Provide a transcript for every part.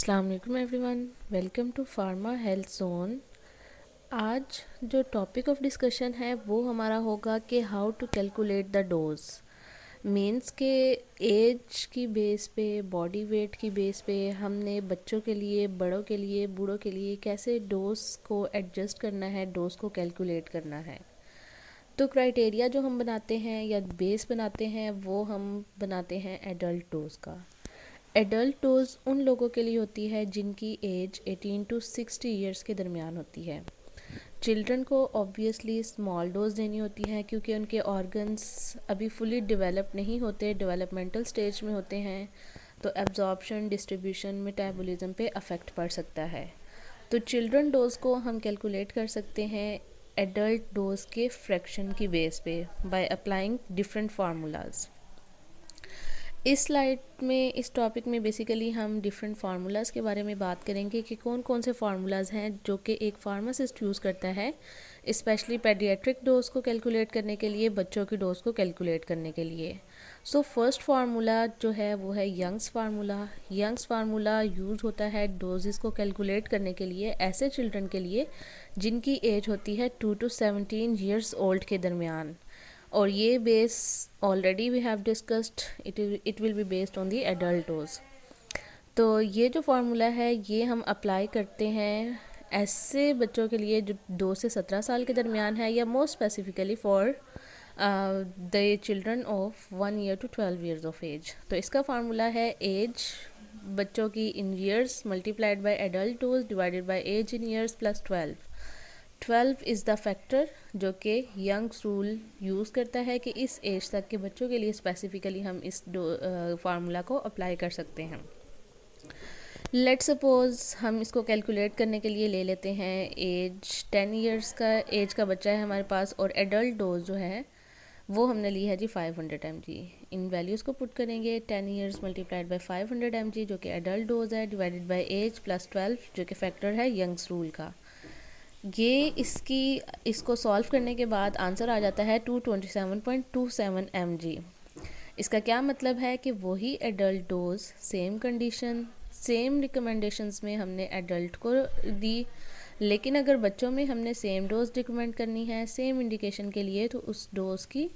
अस्सलाम वालेकुम everyone, welcome to pharma health zone. आज जो टॉपिक ऑफ डिस्कशन है वो हमारा होगा कि how to calculate the dose. Means के एज की बेस पे, बॉडी वेट की बेस पे हमने बच्चों के लिए, बड़ों के लिए, बूढ़ों के लिए कैसे डोज को एडजस्ट करना है, डोज को कैलकुलेट करना है। तो क्राइटेरिया जो हम बनाते हैं या बेस बनाते हैं वो हम बनाते हैं एडल्ट डोज का। एडल्ट डोज उन लोगों के लिए होती है जिनकी एज 18 टू 60 ईयर्स के दरमियान होती है। चिल्ड्रन को ऑब्वियसली स्मॉल डोज देनी होती है क्योंकि उनके ऑर्गन्स अभी फुली डेवलप नहीं होते, डेवलपमेंटल स्टेज में होते हैं, तो एब्जॉर्प्शन, डिस्ट्रीब्यूशन, मेटाबॉलिज्म पे अफेक्ट पड़ सकता है। तो चिल्ड्रन डोज को हम कैलकुलेट कर सकते हैं एडल्ट डोज के फ्रैक्शन की बेस पे बाय अप्लाइंग डिफरेंट फार्मूलाज। इस स्लाइड में, इस टॉपिक में बेसिकली हम डिफरेंट फार्मूलाज़ के बारे में बात करेंगे कि कौन कौन से फार्मूलाज़ हैं जो कि एक फार्मासिस्ट यूज़ करता है, स्पेशली पेडियाट्रिक डोज को कैलकुलेट करने के लिए, बच्चों की डोज को कैलकुलेट करने के लिए। सो फर्स्ट फार्मूला जो है वो है Young's formula. Young's formula use होता है डोजेस को कैलकुलेट करने के लिए ऐसे चिल्ड्रन के लिए जिनकी एज होती है 2 to 17 ईयर्स ओल्ड के दरमियान। और ये base already we have discussed, it will be based on the adult dose. तो ये जो फार्मूला है ये हम अप्लाई करते हैं ऐसे बच्चों के लिए जो 2 से 17 साल के दरमियान है, या more specifically for the children of 1 year to 12 years of age. तो इसका फार्मूला है एज बच्चों की in years multiplied by adult dose divided by age in years plus 12। 12 is the factor जो कि यंग्स रूल यूज़ करता है कि इस एज तक के बच्चों के लिए स्पेसिफिकली हम इस फार्मूला को अप्लाई कर सकते हैं। लेट सपोज़ हम इसको कैलकुलेट करने के लिए ले लेते हैं एज 10 ईयर्स का एज का बच्चा है हमारे पास, और एडल्ट डोज जो है वो हमने ली है जी 500 mg। इन वैल्यूज़ को पुट करेंगे 10 ईयर्स मल्टीप्लाइड बाय 500 mg जो कि एडल्ट डोज है, डिवाइडेड बाय एज प्लस 12 जो कि फैक्टर है यंग्स रूल का। ये इसको सॉल्व करने के बाद आंसर आ जाता है 227.27 mg। इसका क्या मतलब है कि वही adult dose, same condition, same recommendations में हमने एडल्ट को दी, लेकिन अगर बच्चों में हमने सेम डोज रिकमेंड करनी है सेम इंडिकेशन के लिए, तो उस डोज की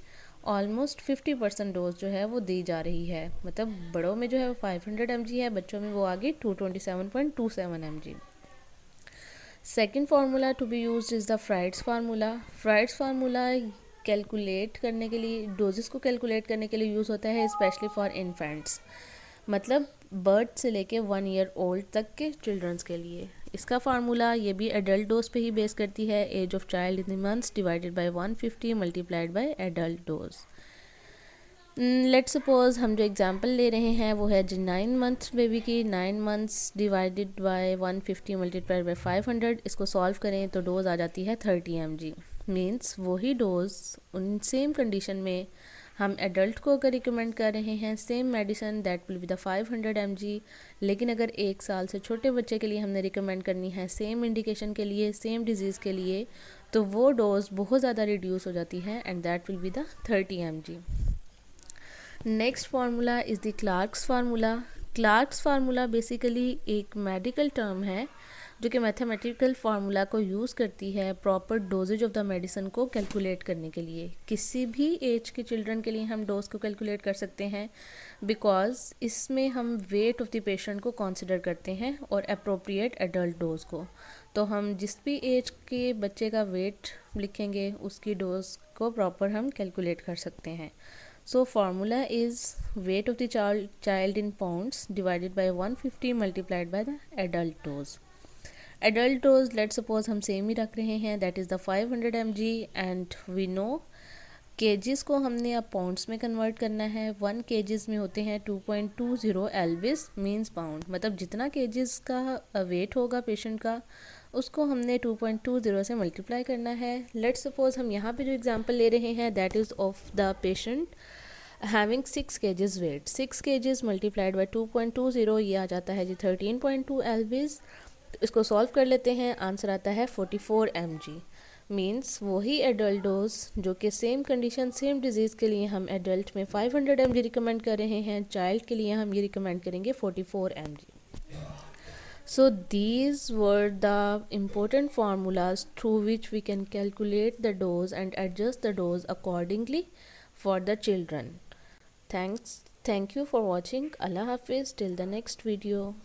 ऑलमोस्ट 50% डोज जो है वो दी जा रही है। मतलब बड़ों में जो है 500 mg है, बच्चों में वो आ गई 227.27 mg। Second formula to be use is the Fried's formula. Fried's formula calculate करने के लिए, डोजेस को कैलकुलेट करने के लिए यूज़ होता है स्पेशली फॉर इन्फेंट्स, मतलब बर्थ से लेके 1 ईयर ओल्ड तक के चिल्ड्रंस के लिए। इसका फार्मूला ये भी एडल्ट डोज पे ही बेस करती है, age of child in months divided by 150 multiplied by adult dose. Let suppose हम जो एग्जांपल ले रहे हैं वो है जी 9 मंथ्स बेबी की। 9 months divided by 150 multiplied bye 500, इसको सॉल्व करें तो डोज आ जाती है 30 mg। मीन्स वही डोज उन सेम कंडीशन में हम एडल्ट को अगर रिकमेंड कर रहे हैं same medicine, that will be the 500 mg। लेकिन अगर 1 साल से छोटे बच्चे के लिए हमने रिकमेंड करनी है सेम इंडिकेशन के लिए, सेम डिजीज़ के लिए, तो वो डोज बहुत ज़्यादा रिड्यूस हो जाती है and that will be the 30 mg। Next formula is the Clark's formula. Clark's formula basically एक मेडिकल टर्म है जो कि मैथमेटिकल फार्मूला को यूज़ करती है proper dosages of the medicine को कैलकुलेट करने के लिए। किसी भी एज के चिल्ड्रन के लिए हम डोज को कैलकुलेट कर सकते हैं, बिकॉज इसमें हम वेट ऑफ द पेशेंट को कंसिडर करते हैं और अप्रोप्रिएट एडल्ट डोज को। तो हम जिस भी एज के बच्चे का वेट लिखेंगे उसकी डोज को प्रॉपर हम कैलकुलेट कर सकते हैं। So formula is weight of the child in pounds divided by 150 multiplied by the adult dose. Adult dose let's suppose हम सेम ही रख रहे हैं, that is the 500 mg, and we know kgs को हमने अब पाउंड्स में कन्वर्ट करना है। 1 केजीज़ में होते हैं 2.20 एल्बिस मीन्स पाउंड, मतलब जितना केजीज़ का वेट होगा पेशेंट का उसको हमने 2.20 से मल्टीप्लाई करना है। लेट्स सपोज हम यहाँ पे जो एग्जांपल ले रहे हैं that is of the patient having 6 kgs weight. 6 kgs multiplied by 2.20 ये आ जाता है जी 13.2 एल्बिस। इसको सॉल्व कर लेते हैं, आंसर आता है 44 mg। मीन्स वही एडल्ट डोज जो कि सेम कंडीशन, सेम डिजीज़ के लिए हम एडल्ट में 500 mg रिकमेंड कर रहे हैं, चाइल्ड के लिए हम ये रिकमेंड करेंगे 44 mg। So these were the important formulas through which we can calculate the dose and adjust the dose accordingly for the children. Thank you for watching. Allah Hafiz till the next video.